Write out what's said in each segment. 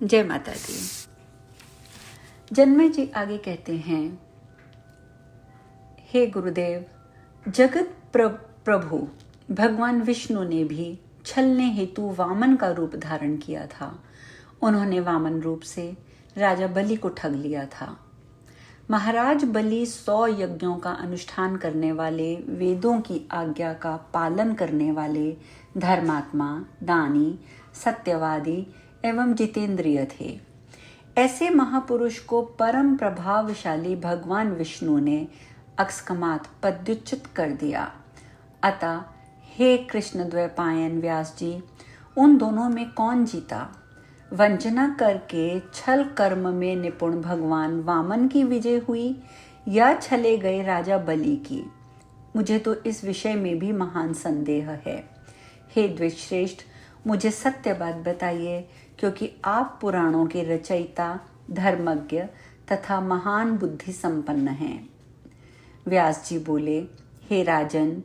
जय माता दी। जन्मे जी आगे कहते हैं, हे गुरुदेव, जगत प्रभु भगवान विष्णु ने भी छलने हेतु वामन का रूप धारण किया था। उन्होंने वामन रूप से राजा बलि को ठग लिया था। महाराज बलि 100 यज्ञों का अनुष्ठान करने वाले, वेदों की आज्ञा का पालन करने वाले, धर्मात्मा, दानी, सत्यवादी एवं जितेंद्रिय थे। ऐसे महापुरुष को परम प्रभावशाली भगवान विष्णु ने अकस्मात पदच्युत कर दिया। अतः हे कृष्ण द्वैपायन व्यास जी, उन दोनों में कौन जीता? वंचना करके छल कर्म में निपुण भगवान वामन की विजय हुई या छले गए राजा बलि की? मुझे तो इस विषय में भी महान संदेह है। हे द्विजश्रेष्ठ, मुझे सत्य बात बताइए, क्योंकि आप पुराणों के रचयिता, धर्मज्ञ तथा महान बुद्धि संपन्न हैं। व्यास जी बोले, हे राजन,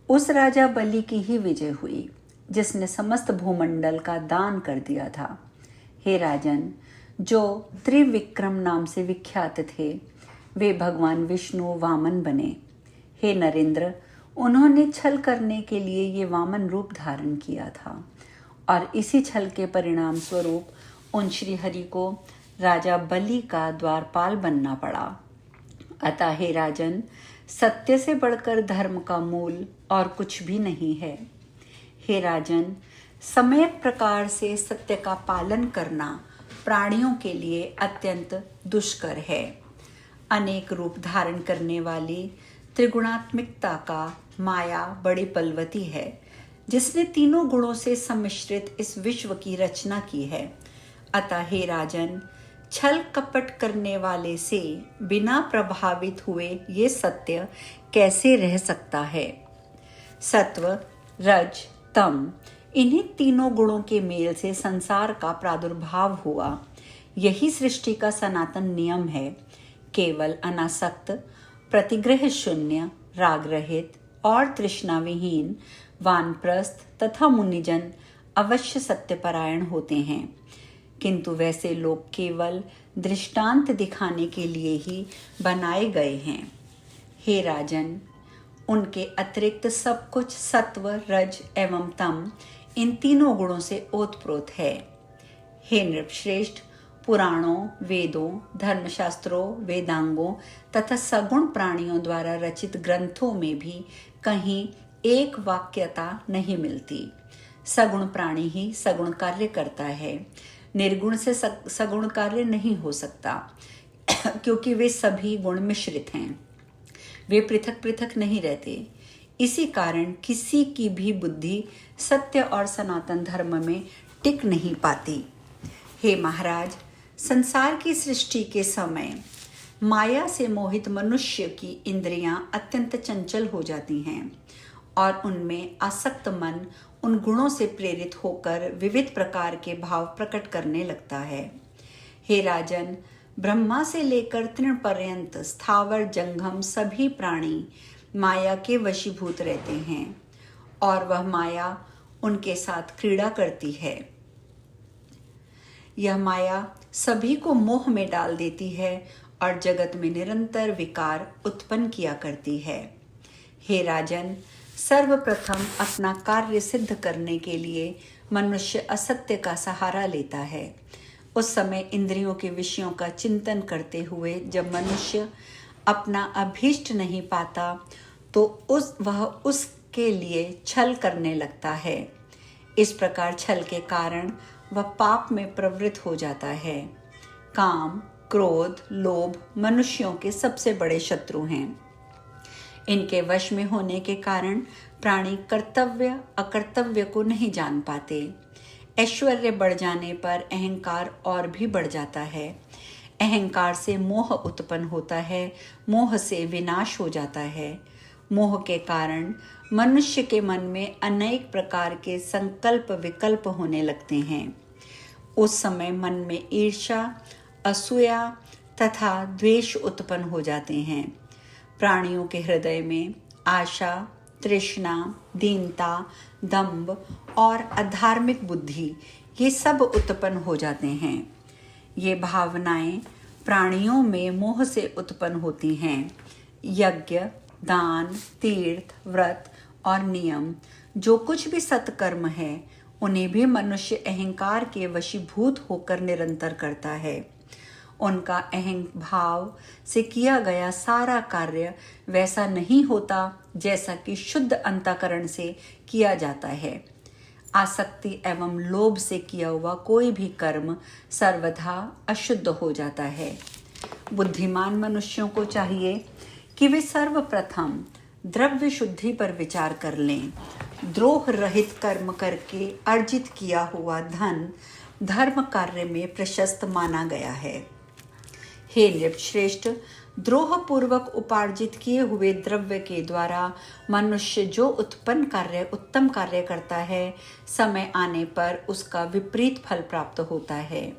उस राजा बलि की ही विजय हुई जिसने समस्त भूमंडल का दान कर दिया था। हे राजन, जो त्रिविक्रम नाम से विख्यात थे, वे भगवान विष्णु वामन बने। हे नरेंद्र, उन्होंने छल करने के लिए ये वामन रूप धारण किया था और इसी छल के परिणाम स्वरूप उन श्री हरि को राजा बलि का द्वारपाल बनना पड़ा। अतः हे राजन, सत्य से बढ़कर धर्म का मूल और कुछ भी नहीं है। हे राजन, सम्यक प्रकार से सत्य का पालन करना प्राणियों के लिए अत्यंत दुष्कर है। अनेक रूप धारण करने वाली त्रिगुणात्मिकता का माया बड़ी बलवती है, जिसने तीनों गुणों से सम्मिश्रित इस विश्व की रचना की है। अतः हे राजन, छल कपट करने वाले से बिना प्रभावित हुए ये सत्य कैसे रह सकता है? सत्व, रज, तम, इन्हीं तीनों गुणों के मेल से संसार का प्रादुर्भाव हुआ। यही सृष्टि का सनातन नियम है। केवल अनासक्त, प्रतिग्रह शून्य, राग रहित और तृष्णा विहीन वानप्रस्थ तथा मुनिजन अवश्य सत्यपरायण होते हैं, किंतु वैसे लोग केवल दृष्टांत दिखाने के लिए ही बनाए गए हैं। हे राजन, उनके अतिरिक्त सब कुछ सत्व, रज एवं तम, इन तीनों गुणों से ओतप्रोत है। हे नृपश्रेष्ठ, पुराणों, वेदों, धर्मशास्त्रों, वेदांगों तथा सगुण प्राणियों द्वारा रचित ग्रंथों में भी कहीं एक वाक्यता नहीं मिलती। सगुण प्राणी ही सगुण कार्य करता है। निर्गुण से सगुण कार्य नहीं हो सकता, क्योंकि वे सभी गुण मिश्रित हैं। वे पृथक पृथक नहीं रहते। इसी कारण किसी की भी बुद्धि सत्य और सनातन धर्म में टिक नहीं पाती। हे महाराज, संसार की सृष्टि के समय माया से मोहित मनुष्य की इंद्रियां अत्यंत चंचल हो जाती हैं और उनमें आसक्त मन उन गुणों से प्रेरित होकर विविध प्रकार के भाव प्रकट करने लगता है। हे राजन, ब्रह्मा से लेकर तृण पर्यंत स्थावर जंगम सभी प्राणी माया के वशीभूत रहते हैं और वह माया उनके साथ क्रीड़ा करती है। यह माया सभी को मोह में डाल देती है और जगत में निरंतर विकार उत्पन्न किया करती है। हे राजन, सर्वप्रथम अपना कार्य सिद्ध करने के लिए मनुष्य असत्य का सहारा लेता है। उस समय इंद्रियों के विषयों का चिंतन करते हुए जब मनुष्य अपना अभीष्ट नहीं पाता तो वह उसके लिए छल करने लगता है। इस प्रकार छल के कारण वह पाप में प्रवृत्त हो जाता है। काम, क्रोध, लोभ मनुष्यों के सबसे बड़े शत्रु हैं। इनके वश में होने के कारण प्राणी कर्तव्य अकर्तव्य को नहीं जान पाते। ऐश्वर्य बढ़ जाने पर अहंकार और भी बढ़ जाता है। अहंकार से मोह उत्पन्न होता है, मोह से विनाश हो जाता है। मोह के कारण मनुष्य के मन में अनेक प्रकार के संकल्प विकल्प होने लगते हैं। उस समय मन में ईर्ष्या, असूया तथा द्वेष उत्पन्न हो जाते हैं। प्राणियों के हृदय में आशा, तृष्णा, दीनता, दंभ और अधार्मिक बुद्धि, ये सब उत्पन्न हो जाते हैं। ये भावनाएं प्राणियों में मोह से उत्पन्न होती हैं। यज्ञ, दान, तीर्थ, व्रत और नियम, जो कुछ भी सत्कर्म है, उन्हें भी मनुष्य अहंकार के वशीभूत होकर निरंतर करता है। उनका अहं भाव से किया गया सारा कार्य वैसा नहीं होता जैसा कि शुद्ध अंतःकरण से किया जाता है। आसक्ति एवं लोभ से किया हुआ कोई भी कर्म सर्वथा अशुद्ध हो जाता है। बुद्धिमान मनुष्यों को चाहिए कि वे सर्वप्रथम द्रव्य शुद्धि पर विचार कर लें। द्रोह रहित कर्म करके अर्जित किया हुआ धन धर्म कार्य में प्रशस्त माना गया है। हे नृपश्रेष्ठ, द्रोह पूर्वक उपार्जित किए हुए द्रव्य के द्वारा मनुष्य जो उत्तम कार्य करता है, समय आने पर उसका विपरीत फल प्राप्त होता है।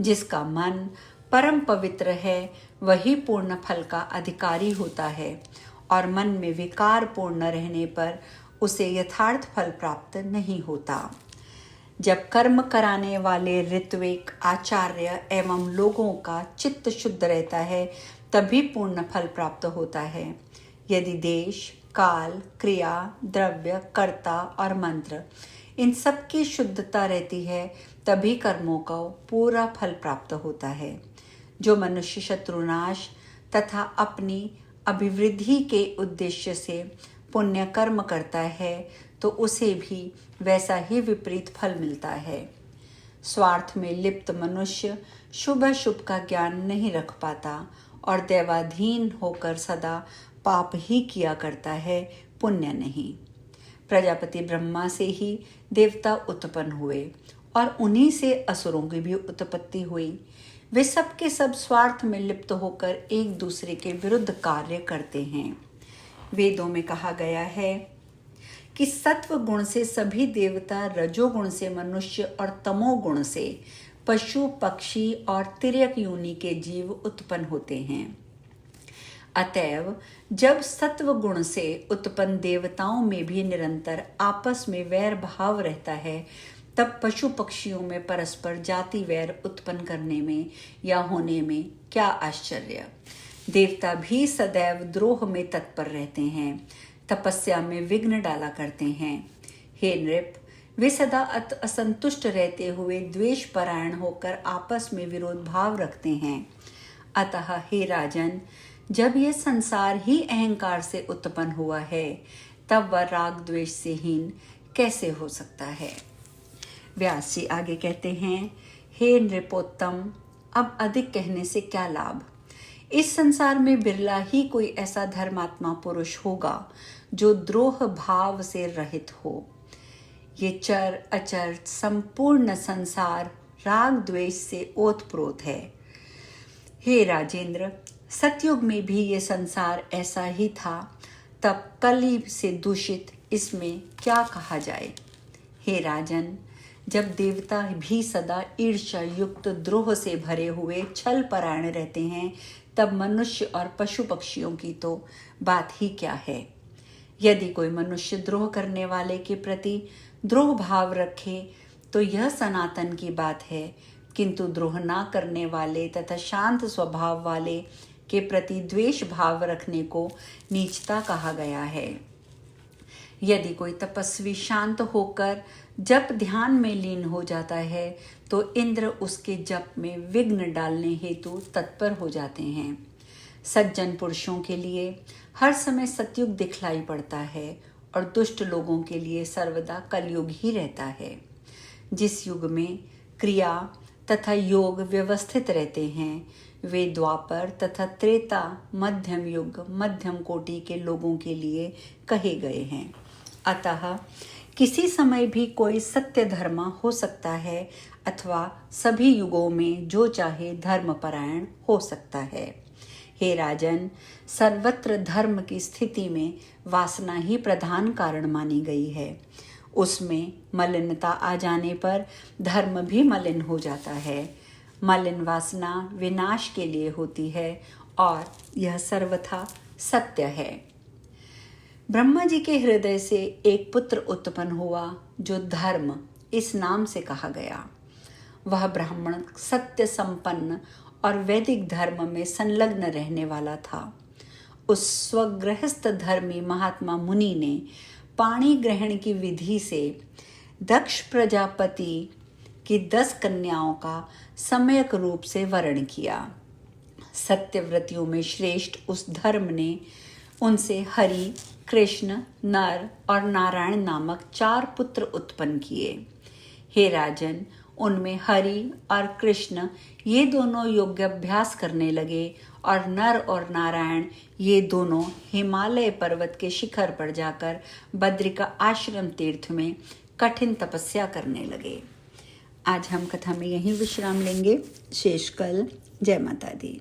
जिसका मन परम पवित्र है वही पूर्ण फल का अधिकारी होता है, और मन में विकार पूर्ण रहने पर उसे यथार्थ फल प्राप्त नहीं होता। जब कर्म कराने वाले ऋत्विक, आचार्य एवं लोगों का चित्त शुद्ध रहता है, तभी पूर्ण फल प्राप्त होता है। यदि देश, काल, क्रिया, द्रव्य, कर्ता और मंत्र, इन सब की शुद्धता रहती है, तभी कर्मों का पूरा फल प्राप्त होता है। जो मनुष्य शत्रुनाश तथा अपनी अभिवृद्धि के उद्देश्य से पुण्य कर्म करता है, तो उसे भी वैसा ही विपरीत फल मिलता है। स्वार्थ में लिप्त मनुष्य शुभ अशुभ का ज्ञान नहीं रख पाता और दैवाधीन होकर सदा पाप ही किया करता है, पुण्य नहीं। प्रजापति ब्रह्मा से ही देवता उत्पन्न हुए और उन्हीं से असुरों की भी उत्पत्ति हुई। वे सब के सब स्वार्थ में लिप्त होकर एक दूसरे के विरुद्ध कार्य करते हैं। वेदों में कहा गया है कि सत्व गुण से सभी देवता, रजोगुण से मनुष्य और तमोगुण से पशु, पक्षी और तिर्यक योनि के जीव उत्पन्न होते हैं। अतएव जब सत्व गुण से उत्पन्न देवताओं में भी निरंतर आपस में वैर भाव रहता है, तब पशु पक्षियों में परस्पर जाति वैर उत्पन्न करने में या होने में क्या आश्चर्य। देवता भी सदैव द्रोह में तत्पर रहते हैं, तपस्या में विघ्न डाला करते हैं। हे नृप, वे सदा असंतुष्ट रहते हुए द्वेष परायण होकर आपस में विरोध भाव रखते हैं। अतः हे राजन, जब यह संसार ही अहंकार से उत्पन्न हुआ है, तब वह राग द्वेष से हीन कैसे हो सकता है। व्यास जी आगे कहते हैं, हे नृपोत्तम, अब अधिक कहने से क्या लाभ। इस संसार में बिरला ही कोई ऐसा धर्मात्मा पुरुष होगा जो द्रोह भाव से रहित हो। ये चर अचर संपूर्ण संसार राग द्वेष से ओतप्रोत है। हे राजेंद्र, सतयुग में भी ये संसार ऐसा ही था, तब कलि से दूषित इसमें क्या कहा जाए। हे राजन, जब देवता भी सदा ईर्ष्या युक्त द्रोह से भरे हुए छल परायण रहते हैं, तब मनुष्य और पशु पक्षियों की तो बात ही क्या है। यदि कोई मनुष्य द्रोह करने वाले के प्रति द्रोह भाव रखे तो यह सनातन की बात है, किंतु द्रोह ना करने वाले तथा शांत स्वभाव वाले के प्रति द्वेष भाव रखने को नीचता कहा गया है। यदि कोई तपस्वी शांत होकर जप ध्यान में लीन हो जाता है, तो इंद्र उसके जप में विघ्न डालने हेतु तत्पर हो जाते हैं। सज्जन पुरुषों के लिए हर समय सतयुग दिखलाई पड़ता है और दुष्ट लोगों के लिए सर्वदा कलयुग ही रहता है। जिस युग में क्रिया तथा योग व्यवस्थित रहते हैं, वे द्वापर तथा त्रेता मध्यम युग मध्यम कोटि के लोगों के लिए कहे गए हैं। अतः किसी समय भी कोई सत्य धर्मा हो सकता है अथवा सभी युगों में जो चाहे धर्मपरायण हो सकता है। हे राजन, सर्वत्र धर्म की स्थिति में वासना ही प्रधान कारण मानी गई है। उसमें मलिनता आ जाने पर धर्म भी मलिन हो जाता है। मलिन वासना विनाश के लिए होती है और यह सर्वथा सत्य है। ब्रह्मा जी के हृदय से एक पुत्र उत्पन्न हुआ जो धर्म इस नाम से कहा गया। वह ब्राह्मण सत्य संपन्न और वैदिक धर्म में संलग्न रहने वाला था। उस स्वगृहस्थ धर्मी महात्मा मुनि ने पाणी ग्रहण की विधि से दक्ष प्रजापति की 10 कन्याओं का सम्यक रूप से वर्ण किया। सत्यव्रतियों में श्रेष्ठ उस धर्म ने उनसे हरि, कृष्ण, नर और नारायण नामक 4 पुत्र उत्पन्न किए। हे राजन, उनमें हरि और कृष्ण ये दोनों योगाभ्यास करने लगे और नर और नारायण ये दोनों हिमालय पर्वत के शिखर पर जाकर बद्रिका आश्रम तीर्थ में कठिन तपस्या करने लगे। आज हम कथा में यहीं विश्राम लेंगे। शेष कल। जय माता दी।